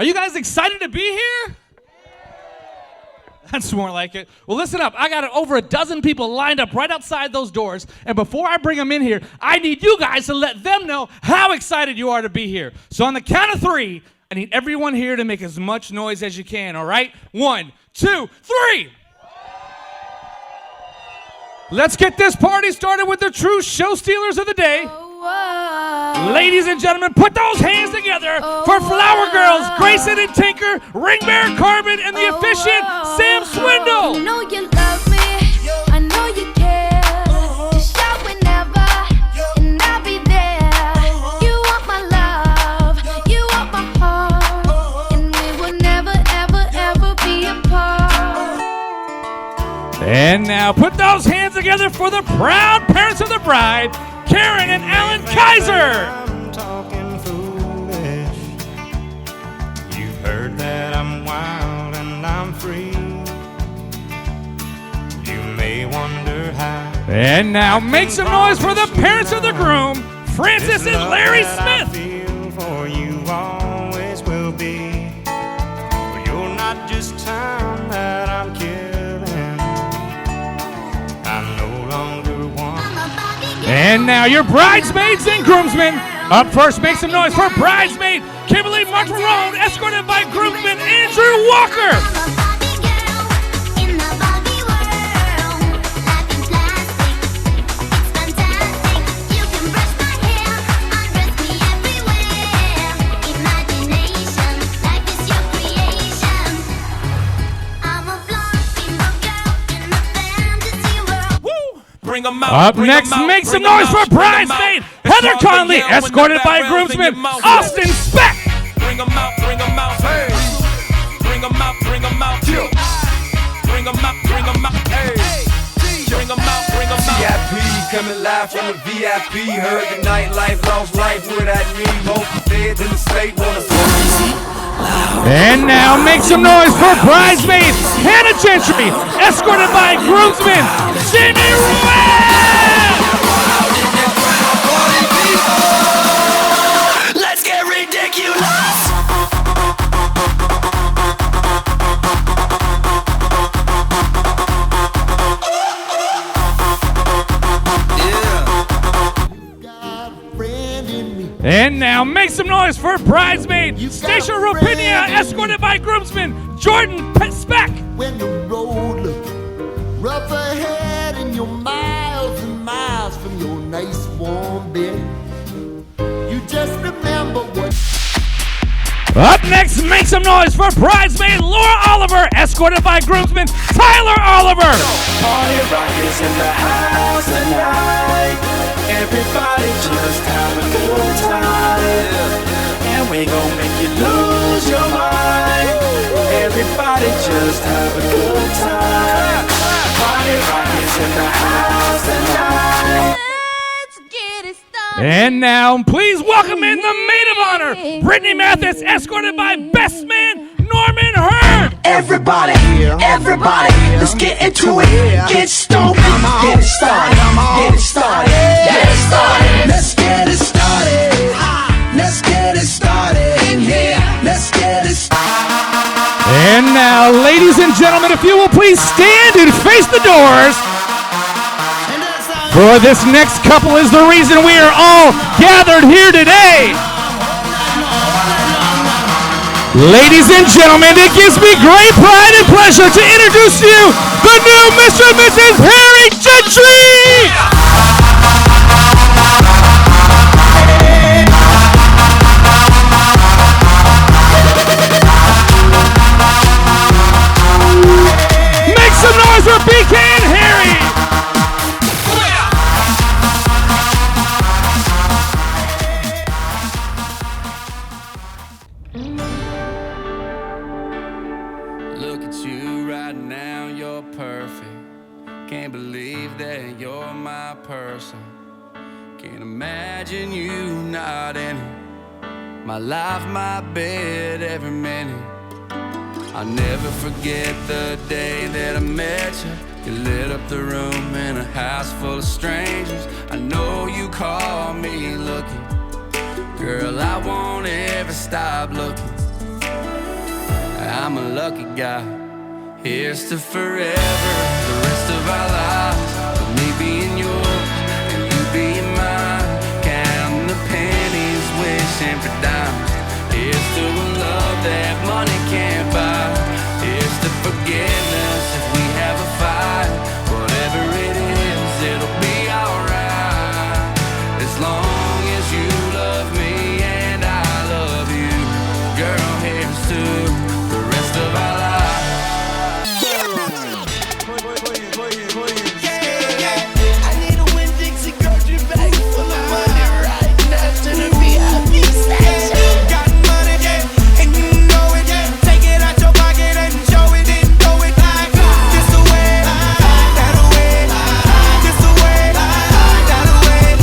Are you guys excited to be here? That's more like it. Well, listen up. I got over a dozen people lined up right outside those doors. And before I bring them in here, I need you guys to let them know how excited you are to be here. So on the count of 3, I need everyone here to make as much noise as you can, all right? 1, 2, 3. Let's get this party started with the true show stealers of the day. Ladies and gentlemen, put those hands together for Flower Girls, Grayson and Tinker, Ring Bearer Carbon, and the efficient Sam Swindle. I know you love me, I know you care. Just shout whenever, and I'll be there. You want my love, you want my heart, and we will never, ever, ever be apart. And now put those hands together for the proud parents of the bride, Karen and Alan Kaiser. I'm talking foolish. You've heard that I'm wild and I'm free. You may wonder how. And now make some noise for the parents of the groom, Francis and Larry Smith. I feel for you always will be. But you're not just time that I'm killing. I'm no longer one. And now your bridesmaids and groomsmen. Up first, make some noise for bridesmaid Kimberly Martin-Marone, escorted by groomsman Andrew Walker. Up next, make some noise for bridesmaid Heather Conley, escorted by groomsman Austin Speck. Bring them out, bring them out, hey. Bring them out, bring them out, bring them out, bring them out, hey. Bring them out, bring them out. VIP coming live from the VIP. Heard the nightlife, lost life without me. Both feds in the state wanna see. And now make some noise for bridesmaid Hannah Gentry, escorted by groomsman Jimmy Webb. Let's get ridiculous. And now make some noise for bridesmaid Stacia Ropinia, escorted by groomsman Jordan Speck. When the road looks rough ahead and you're miles and miles from your nice warm bed, you just remember what. Up next, make some noise for bridesmaid Laura Oliver, escorted by groomsman Tyler Oliver. Party rockers in the house tonight. Everybody just have a good time. And we gon' make you lose your mind. Everybody just have a good time. Party rockers in the house tonight. Let's get it started. And now, please welcome in the maid of honor, Brittany Mathis, escorted by best man Norman Hurd. Everybody, everybody, let's get into it. Get stoked, get it started, get it started, get it started. Let's get it started. Let's get it started in here. Let's get it started. And now, ladies and gentlemen, if you will please stand and face the doors. For this next couple is the reason we are all gathered here today. Ladies and gentlemen, it gives me great pride and pleasure to introduce to you the new Mr. and Mrs. Harry Gentry! Make some noise for BK and Harry! Look at you right now, you're perfect. Can't believe that you're my person. Can't imagine you not in it. My life, my bed, every minute. I'll never forget the day that I met you. You lit up the room in a house full of strangers. I know you caught me looking. Girl, I won't ever stop looking. I'm a lucky guy. Here's to forever, the rest of our lives, with me being yours and you being mine. Counting the pennies, wishing for dimes. Here's to a love that money can't buy. Here's to forgiveness if we have a fight. Whatever it is, it'll be alright. As long as you love me and I love you, girl, here's to the rest of our lives. I need a Winn-Dixie grocery bag full of money right now to the VIP section. Got money, yeah, and you know it, yeah. Take it out your pocket and show it, and throw it like this the way, that way, this the way, that way.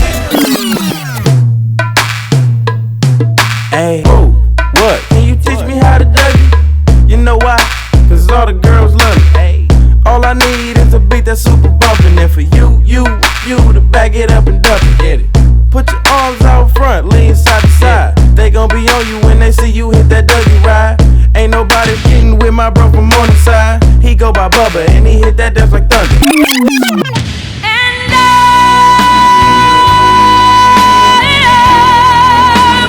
Hey, what? Can you teach me how to dougie? You know why? Cause all the girls love me. Hey, all I need is a beat that's super bumpin'. And for you to back it up and dump it. Get it? Put your arms out front, lean side to side. They gon' be on you when they see you hit that dougie ride. Ain't nobody getting with my bro from Morningside. He go by Bubba and he hit that dance like thunder. And I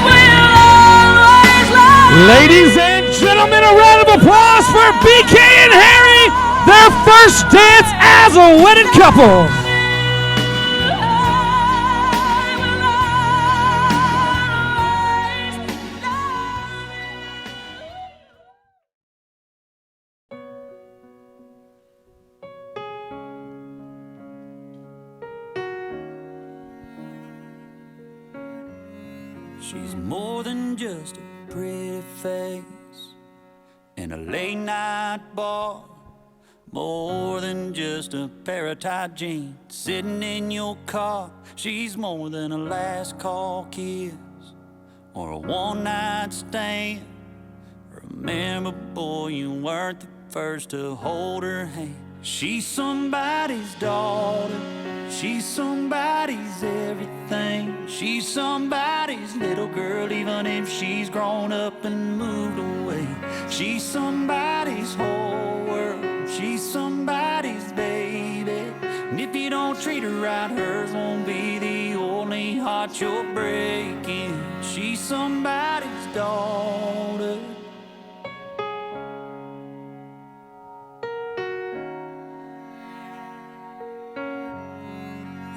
will always love. Ladies and gentlemen, a round of applause for BK and Harry, their first dance as a wedded couple. She's more than just a pretty face in a late night bar, more than just a pair of tight jeans sitting in your car. She's more than a last call kiss or a one night stand. Remember, boy, you weren't the first to hold her hand. She's somebody's daughter, she's somebody's everything. She's somebody's little girl, even if she's grown up and moved away. She's somebody's whole world, she's somebody's baby. And if you don't treat her right, hers won't be the only heart you're breaking. She's somebody's daughter.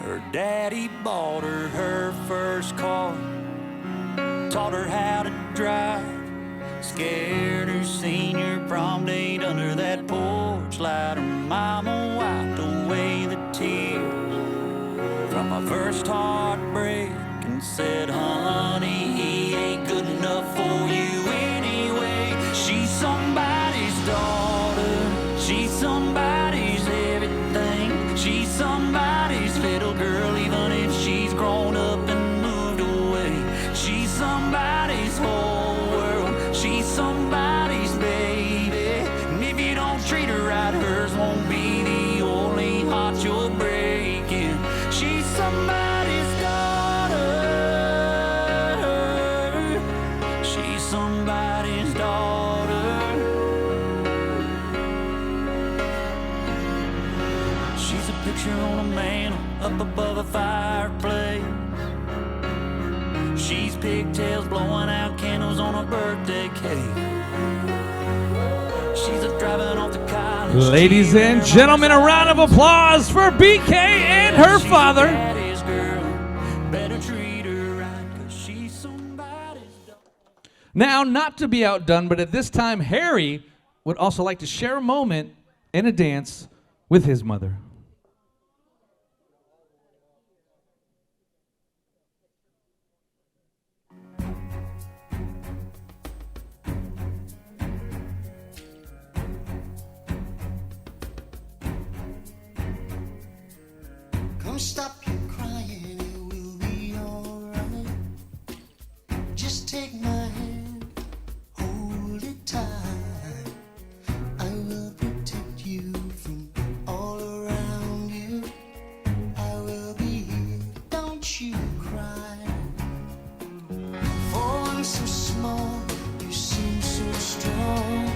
Her daddy bought her first car, taught her how to drive, scared her senior prom date under that porch light. Her mama wiped away the tears from my first heartbreak and said, honey, he ain't good enough for you anyway. She's somebody's daughter, she's somebody's everything. She's somebody's little girl, even if she's grown up and moved away. She's somebody's whole world, she's somebody's baby. And if you don't treat her right, hers won't be the only heart you're breaking. She's somebody's daughter, she's somebody's daughter. She's a picture on a mantle up above a fireplace. She's pigtails blowing out candles on a birthday cake. She's a driving off the college. Ladies and gentlemen, a round of applause for BK and her father. Daddy's girl, better treat her right, 'cause she's somebody's daughter. Now, not to be outdone, but at this time, Harry would also like to share a moment in a dance with his mother. Come stop your crying, it will be alright. Just take my hand, hold it tight. I will protect you from all around you. I will be here, don't you cry. For I'm so small, you seem so strong.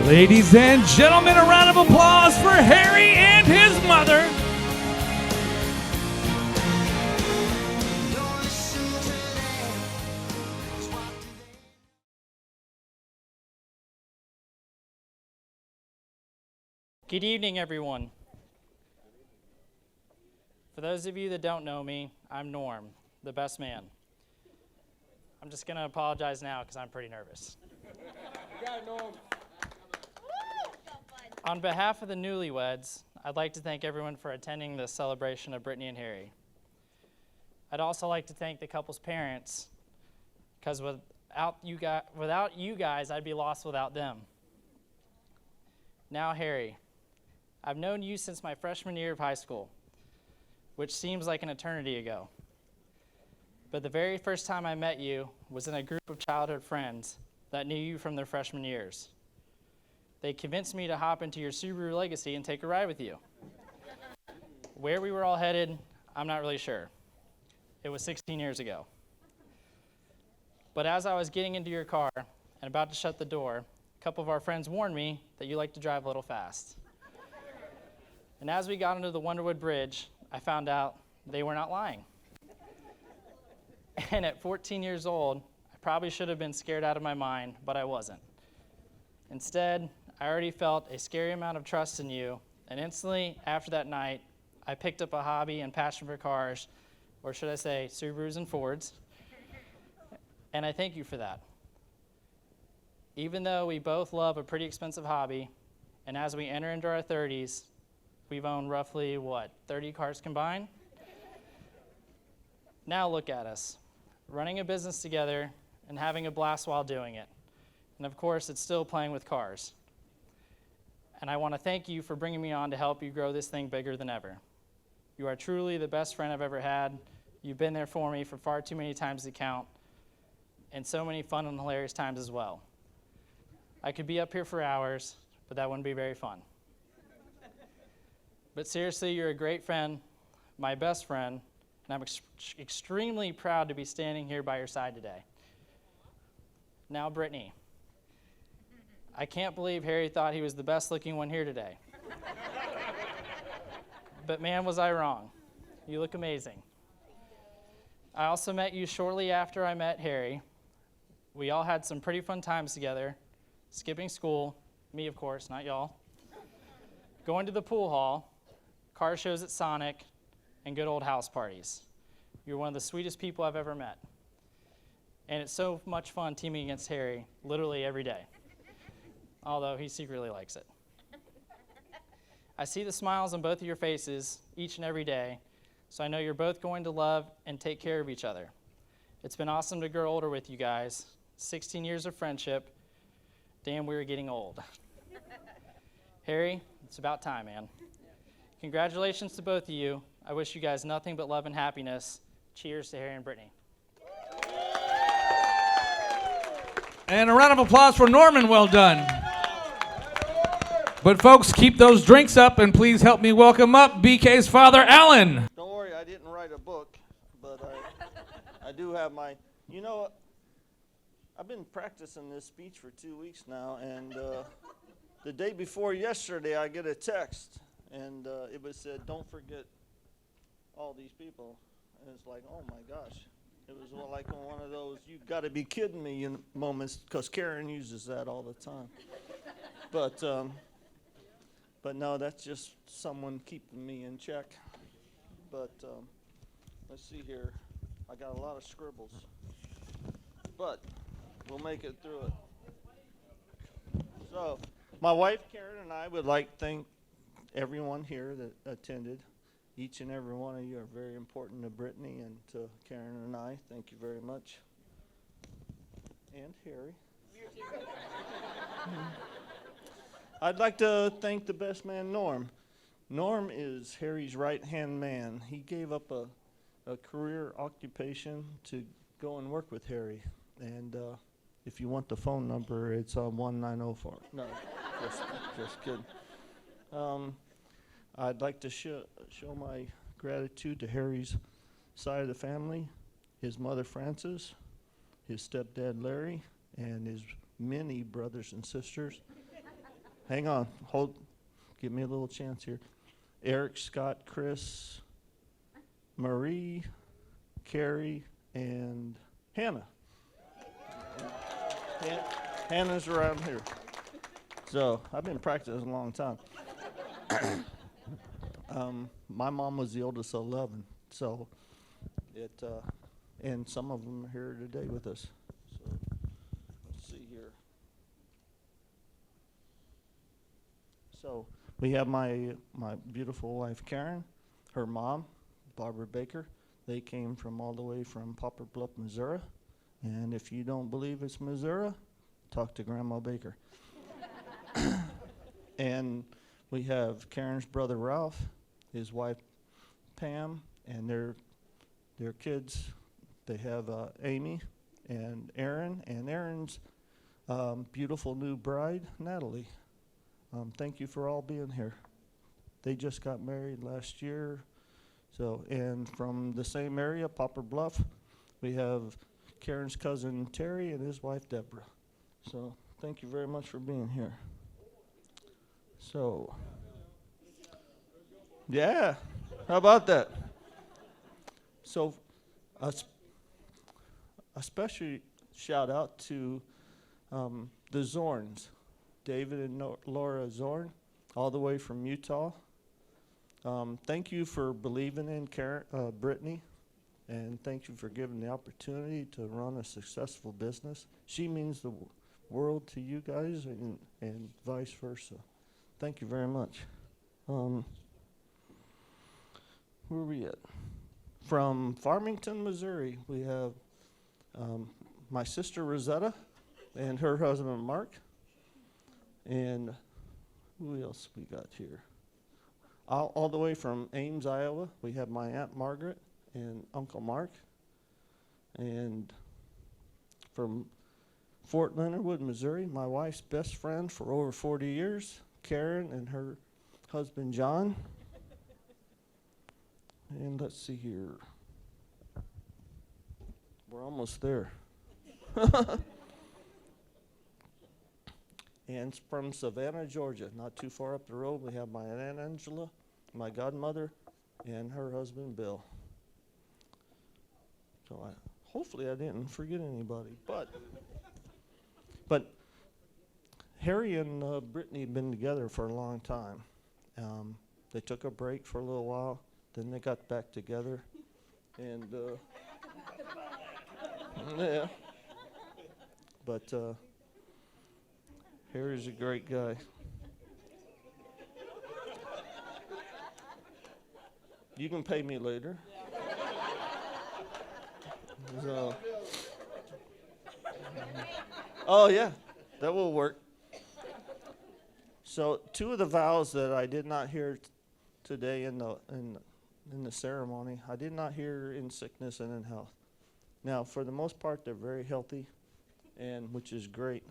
Ladies and gentlemen, a round of applause for Harry and his mother. Good evening, everyone. For those of you that don't know me, I'm Norm, the best man. I'm just going to apologize now because I'm pretty nervous. On behalf of the newlyweds, I'd like to thank everyone for attending this celebration of Brittany and Harry. I'd also like to thank the couple's parents, because without you guys, I'd be lost without them. Now, Harry, I've known you since my freshman year of high school, which seems like an eternity ago. But the very first time I met you was in a group of childhood friends that knew you from their freshman years. They convinced me to hop into your Subaru Legacy and take a ride with you. Where we were all headed, I'm not really sure. It was 16 years ago. But as I was getting into your car and about to shut the door, a couple of our friends warned me that you like to drive a little fast. And as we got into the Wonderwood Bridge, I found out they were not lying. And at 14 years old, I probably should have been scared out of my mind, but I wasn't. Instead, I already felt a scary amount of trust in you, and instantly after that night, I picked up a hobby and passion for cars, or should I say Subarus and Fords, and I thank you for that. Even though we both love a pretty expensive hobby, and as we enter into our 30s, we've owned roughly, 30 cars combined? Now look at us, running a business together and having a blast while doing it. And of course, it's still playing with cars. And I want to thank you for bringing me on to help you grow this thing bigger than ever. You are truly the best friend I've ever had. You've been there for me for far too many times to count, and so many fun and hilarious times as well. I could be up here for hours, but that wouldn't be very fun. But seriously, you're a great friend, my best friend, and I'm extremely proud to be standing here by your side today. Now, Brittany. I can't believe Harry thought he was the best looking one here today. But man, was I wrong. You look amazing. I also met you shortly after I met Harry. We all had some pretty fun times together, skipping school, me of course, not y'all, going to the pool hall, car shows at Sonic, and good old house parties. You're one of the sweetest people I've ever met. And it's so much fun teaming against Harry literally every day, although he secretly likes it. I see the smiles on both of your faces each and every day, so I know you're both going to love and take care of each other. It's been awesome to grow older with you guys. 16 years of friendship. Damn, we were getting old. Harry, it's about time, man. Congratulations to both of you. I wish you guys nothing but love and happiness. Cheers to Harry and Brittany. And a round of applause for Norman. Well done. But folks, keep those drinks up, and please help me welcome up BK's father, Alan. Don't worry, I didn't write a book, but I do have my, I've been practicing this speech for 2 weeks now, and the day before yesterday, I get a text, and it was said, don't forget all these people. And it's like, oh my gosh. It was like one of those, you got to be kidding me moments, because Karen uses that all the time. But no, that's just someone keeping me in check. But let's see here. I got a lot of scribbles. But we'll make it through it. So my wife, Karen, and I would like to thank everyone here that attended. Each and every one of you are very important to Brittany and to Karen and I. Thank you very much. And Harry. I'd like to thank the best man, Norm. Norm is Harry's right-hand man. He gave up a career occupation to go and work with Harry. And if you want the phone number, it's 1904. No, just kidding. I'd like to show my gratitude to Harry's side of the family, his mother Frances, his stepdad Larry, and his many brothers and sisters. hang on. Give me a little chance here. Eric, Scott, Chris, Marie, Carrie, and Hannah. Hannah's around here. So I've been practicing a long time. My mom was the oldest of 11, so and some of them are here today with us. So let's see here. So we have my beautiful wife Karen, her mom, Barbara Baker. They came from all the way from Poplar Bluff, Missouri. And if you don't believe it's Missouri, talk to Grandma Baker. And we have Karen's brother Ralph, his wife Pam, and their kids. They have Amy and Aaron's beautiful new bride, Natalie. Thank you for all being here. They just got married last year. So, and from the same area, Poplar Bluff, we have Karen's cousin Terry and his wife Deborah. So thank you very much for being here. So, yeah, how about that? So a special shout out to the Zorns, David and Laura Zorn, all the way from Utah. Thank you for believing in Brittany, and thank you for giving the opportunity to run a successful business. She means the world to you guys, and vice versa. Thank you very much. Where are we at? From Farmington, Missouri, we have my sister Rosetta and her husband Mark. And who else we got here? All the way from Ames, Iowa, we have my Aunt Margaret and Uncle Mark. And from Fort Leonard Wood, Missouri, my wife's best friend for over 40 years, Karen, and her husband John. And let's see here. We're almost there. And from Savannah, Georgia, not too far up the road, we have my Aunt Angela, my godmother, and her husband Bill. So hopefully I didn't forget anybody. But Harry and Brittany have been together for a long time. They took a break for a little while, then they got back together, and yeah. But Harry's a great guy. You can pay me later. So, oh yeah, that will work. So 2 of the vows that I did not hear today in the ceremony, I did not hear in sickness and in health. Now, for the most part, they're very healthy, and which is great.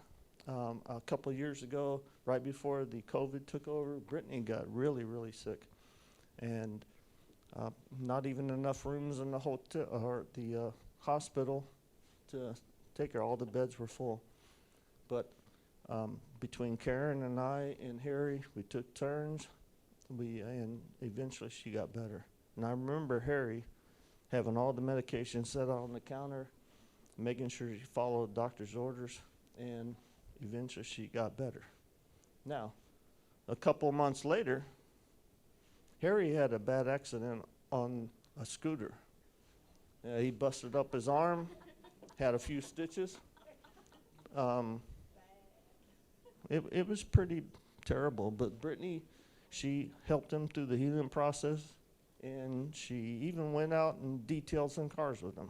A couple of years ago, right before the COVID took over, Brittany got really, really sick, and not even enough rooms in the hotel or the hospital to take her. All the beds were full. But between Karen and I and Harry, we took turns. And eventually she got better. And I remember Harry having all the medication set out on the counter, making sure she followed doctor's orders, and eventually she got better. Now, a couple months later, Harry had a bad accident on a scooter. He busted up his arm, had a few stitches. It was pretty terrible, but Brittany, she helped him through the healing process, and she even went out and detailed some cars with him.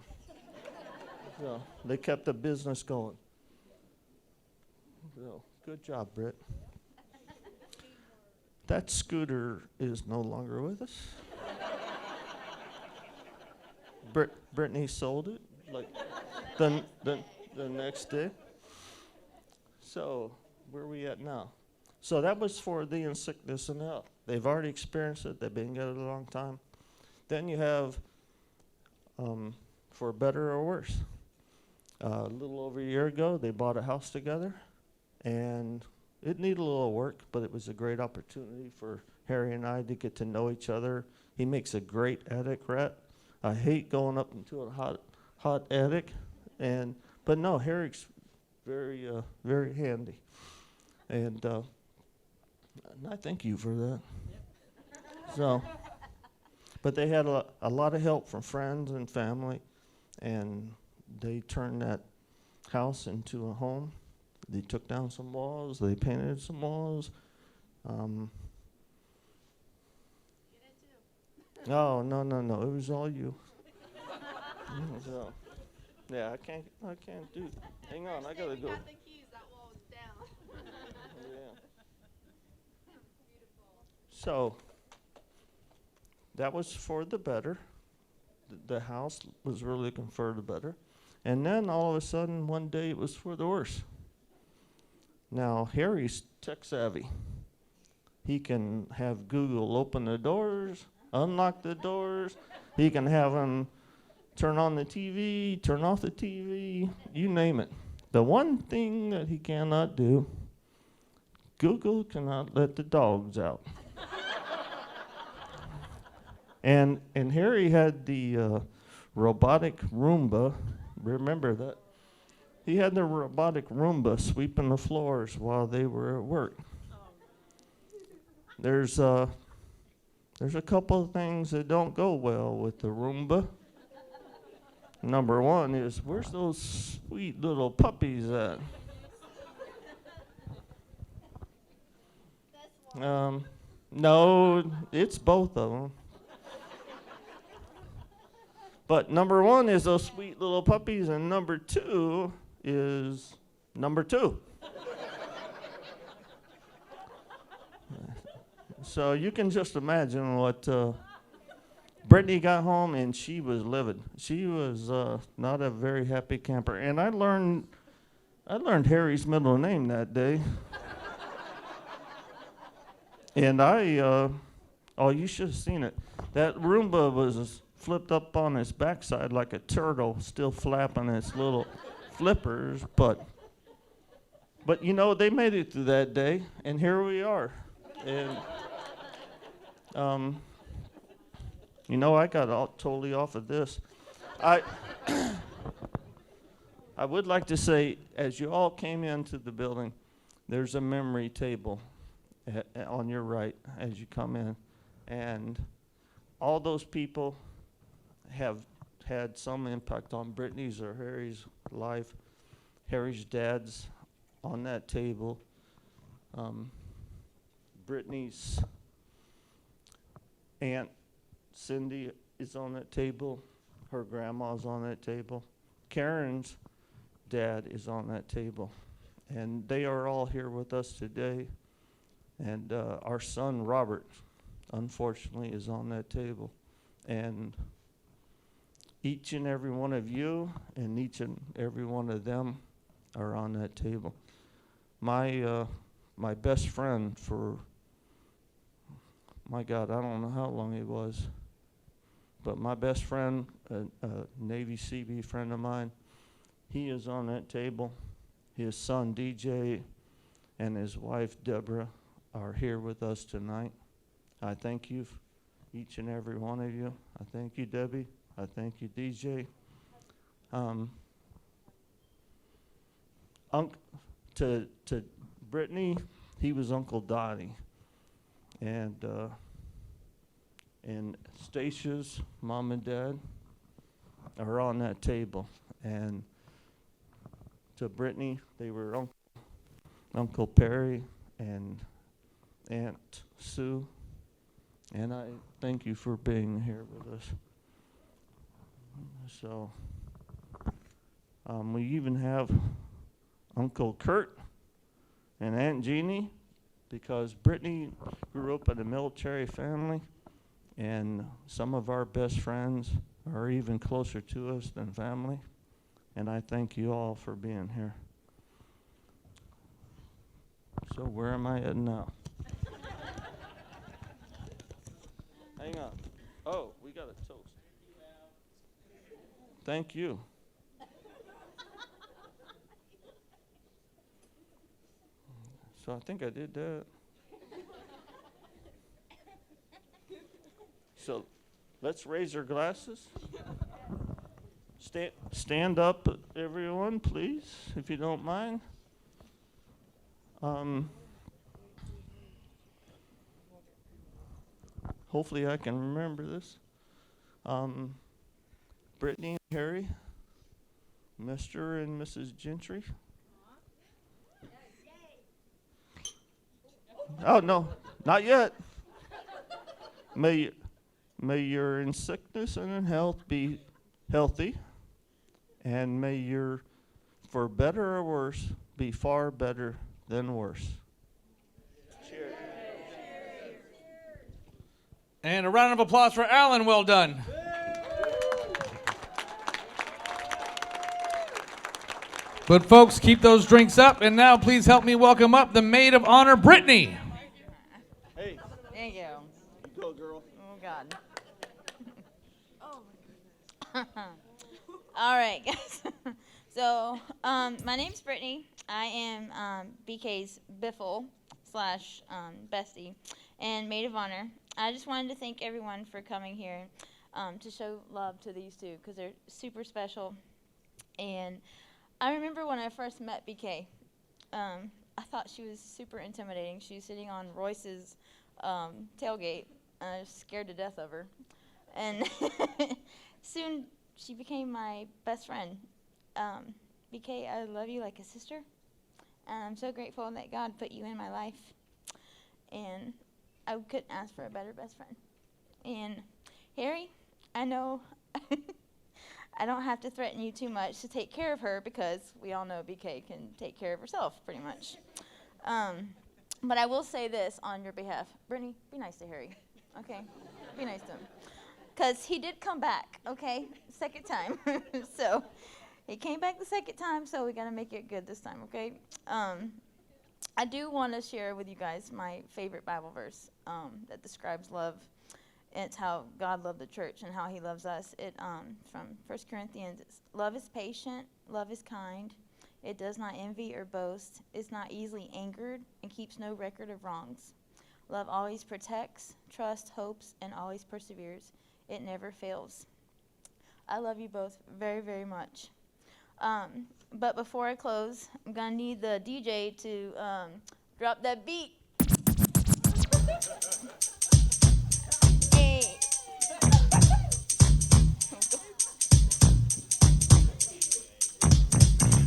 So they kept the business going. So good job, Britt. That scooter is no longer with us. Brittany sold it like the next day. So where are we at now? So that was for the in sickness and health. They've already experienced it. They've been together a long time. Then you have for better or worse. A little over a year ago, they bought a house together, and it needed a little work, but it was a great opportunity for Harry and I to get to know each other. He makes a great attic rat. I hate going up into a hot attic, but no, Harry's very handy, and I thank you for that. So, but they had a lot of help from friends and family, and they turned that house into a home. They took down some walls. They painted some walls. No, it was all you. So, yeah, I can't do. Hang on, I gotta go. Got the keys. That wall was down. Yeah. So that was for the better. The house was really looking for the better, and then all of a sudden one day it was for the worse. Now Harry's tech savvy. He can have Google open the doors, unlock the doors. He can have him turn on the TV, turn off the TV, you name it. The one thing that he cannot do, Google cannot let the dogs out. and Harry had the robotic Roomba. Remember that? He had the robotic Roomba sweeping the floors while they were at work. There's a couple of things that don't go well with the Roomba. Number one is, where's those sweet little puppies at? No, it's both of them. But number one is those sweet little puppies, and number two is number two. So you can just imagine what Brittany got home, and she was livid. She was not a very happy camper. And I learned Harry's middle name that day. And you should have seen it. That Roomba was flipped up on its backside like a turtle, still flapping its little flippers. But you know, they made it through that day, and here we are. And you know, I got totally off of this. I would like to say, as you all came into the building, there's a memory table on your right as you come in. And all those people have had some impact on Brittany's or Harry's life. Harry's dad's on that table. Brittany's aunt Cindy is on that table. Her grandma's on that table. Karen's dad is on that table. And they are all here with us today. And our son, Robert, unfortunately, is on that table. And each and every one of you and each and every one of them are on that table. My best friend for, my God, I don't know how long it was, but my best friend, a Navy CB friend of mine, he is on that table. His son, DJ, and his wife, Deborah, are here with us tonight. I thank you, each and every one of you. I thank you, Debbie. I thank you, DJ. To Brittany, he was Uncle Dottie. And Stacey's mom and dad are on that table. And to Brittany, they were Uncle Perry and Aunt Sue. And I thank you for being here with us. So, we even have Uncle Kurt and Aunt Jeannie, because Brittany grew up in a military family, and some of our best friends are even closer to us than family. And I thank you all for being here. So where am I at now? Hang on. Oh, we got a toast. Thank you. So I think I did that. So let's raise our glasses. Stand up, everyone, please, if you don't mind. Hopefully I can remember this. Brittany and Harry, Mr. and Mrs. Gentry. Oh, no, not yet. May your in sickness and in health be healthy, and may your, for better or worse, be far better than worse. Cheers. And a round of applause for Alan. Well done. But folks, keep those drinks up, and now please help me welcome up the maid of honor, Brittany. Hey. Thank you. Go, girl. Oh, God. All right, guys. So, my name's Brittany. I am BK's biffle slash bestie and maid of honor. I just wanted to thank everyone for coming here to show love to these two because they're super special. And I remember when I first met BK, I thought she was super intimidating. She was sitting on Royce's tailgate, and I was scared to death of her. And soon she became my best friend. BK, I love you like a sister, and I'm so grateful that God put you in my life. And I couldn't ask for a better best friend. And Harry, I know I don't have to threaten you too much to take care of her because we all know BK can take care of herself pretty much. But I will say this on your behalf. Brittany, be nice to Harry, okay? Be nice to him. Because he did come back, okay? Second time. So he came back the second time, so we got to make it good this time, okay? I do want to share with you guys my favorite Bible verse that describes love. It's how God loved the church and how he loves us. It from 1 Corinthians. Love is patient. Love is kind. It does not envy or boast. Is not easily angered and keeps no record of wrongs. Love always protects, trusts, hopes, and always perseveres. It never fails. I love you both very, very much. But before I close, I'm going to need the DJ to drop that beat. Hey.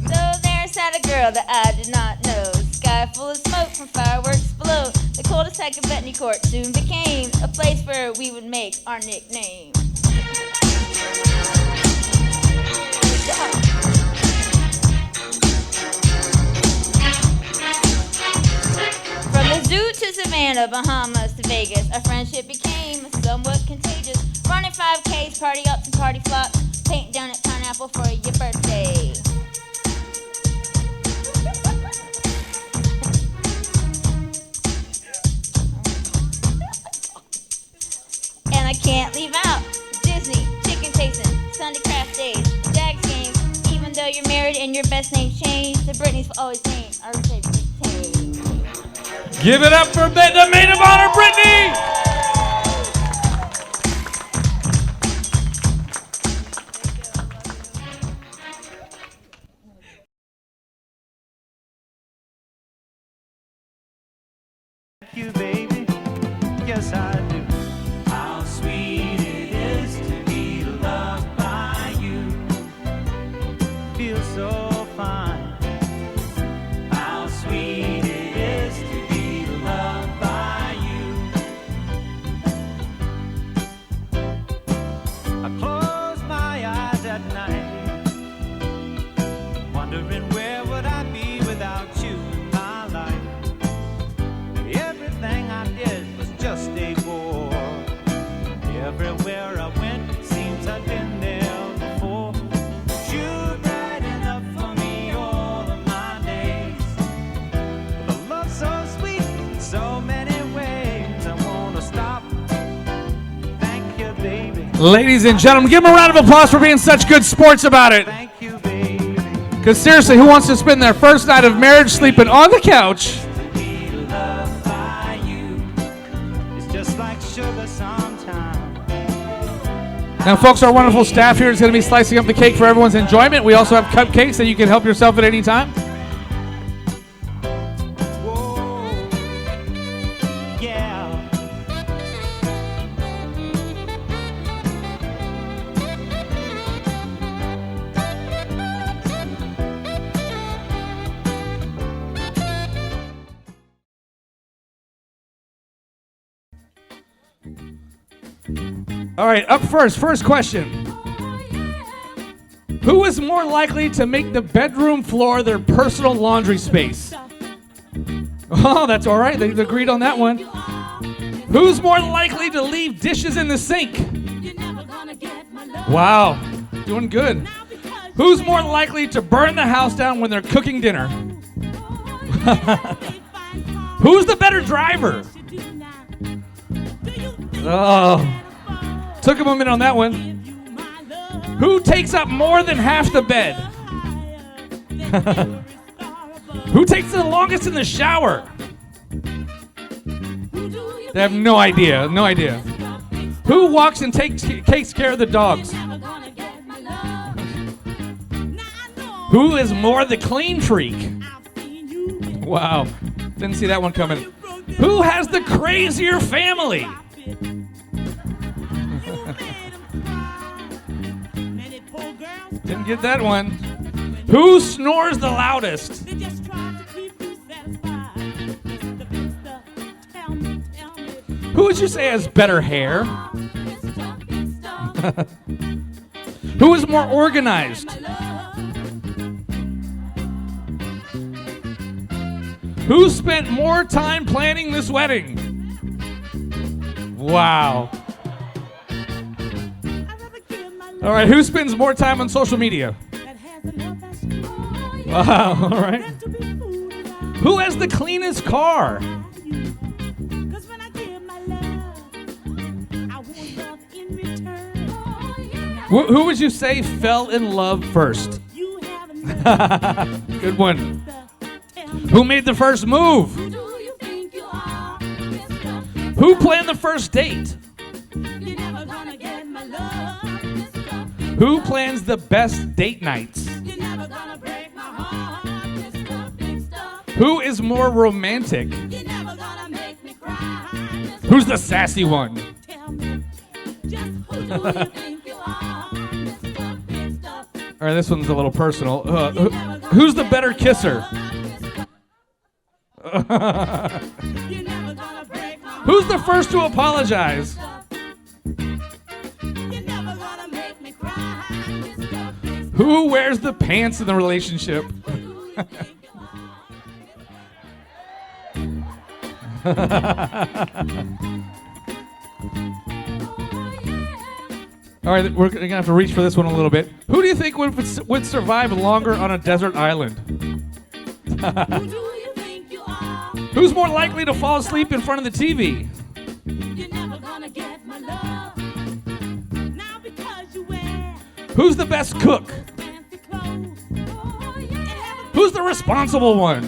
So there sat a girl that I did not know. Sky full of smoke from fireworks below. The cul-de-sac of Bethany Court soon became a place where we would make our nickname. From the zoo to Savannah, Bahamas to Vegas, our friendship became somewhat contagious. Running 5Ks, party ups and party flops, paint down at Pineapple for your birthday. And I can't leave out Disney, chicken tasting, Sunday craft days, Jags games. Even though you're married and your best name's changed, the Britneys will always reign our favorite thing. Give it up for the maid of honor, Brittany! Thank you, baby. Yes, I do. How sweet it is to be loved by you. Feels so fine. How sweet it is to be loved by you. I close my eyes at night, wondering where would I be without you in my life. Everything I did was just a bore. Everywhere I went, it seems I've been there before. You're bright enough for me all of my days. With a love so sweet in so many ways, I wanna stop. Thank you, baby. Ladies and gentlemen, give them a round of applause for being such good sports about it. Thank you, baby. Because seriously, who wants to spend their first night of marriage sleeping on the couch just like sugar sometimes. Now, folks, our wonderful staff here is going to be slicing up the cake for everyone's enjoyment. We also have cupcakes that you can help yourself at any time. Whoa, yeah. All right, up first question. Who is more likely to make the bedroom floor their personal laundry space? Oh, that's all right. They agreed on that one. Who's more likely to leave dishes in the sink? Wow, doing good. Who's more likely to burn the house down when they're cooking dinner? Who's the better driver? Oh, took him a minute on that one. Who takes up more than half the bed? Who takes the longest in the shower? They have no idea, no idea. Who walks and takes care of the dogs? Who is more the clean freak? Wow, didn't see that one coming. Who has the crazier family? Didn't get that one. Who snores the loudest? Who would you say has better hair? Who is more organized? Who spent more time planning this wedding? Wow. All right, who spends more time on social media? Wow, all right. Who has the cleanest car? Who would you say fell in love first? Good one. Who made the first move? Who planned the first date? Who plans the best date nights? Who is more romantic? Who's the sassy one? All right, this one's a little personal. Who's the better kisser? Who's the first to apologize? Who wears the pants in the relationship? All right, we're going to have to reach for this one a little bit. Who do you think would survive longer on a desert island? Who's more likely to fall asleep in front of the TV? Who's the best cook? Who's the responsible one?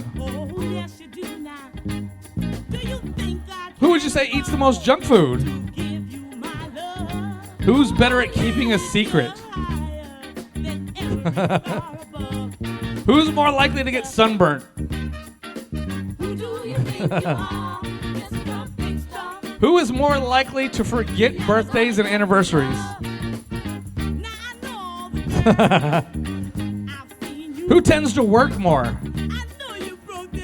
Who would you say eats the most junk food? Who's better at keeping a secret? Who's more likely to get sunburnt? Who is more likely to forget birthdays and anniversaries? Who tends to work more?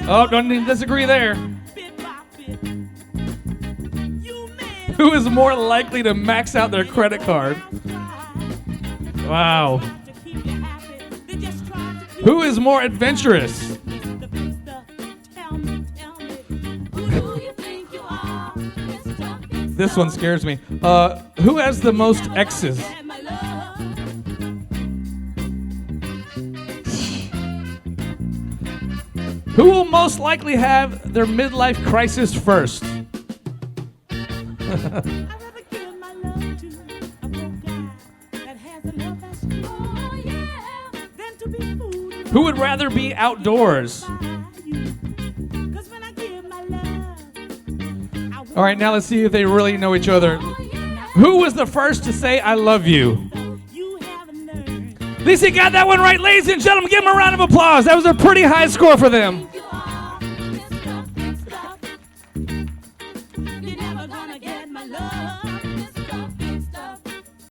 Oh, don't even disagree there. Who is more likely to max out their credit card? Wow. Who is more adventurous? This one scares me. Who has the most exes? Who will most likely have their midlife crisis first? Who would rather be outdoors? All right, now let's see if they really know each other. Who was the first to say I love you? Lisa got that one right, ladies and gentlemen. Give them a round of applause. That was a pretty high score for them.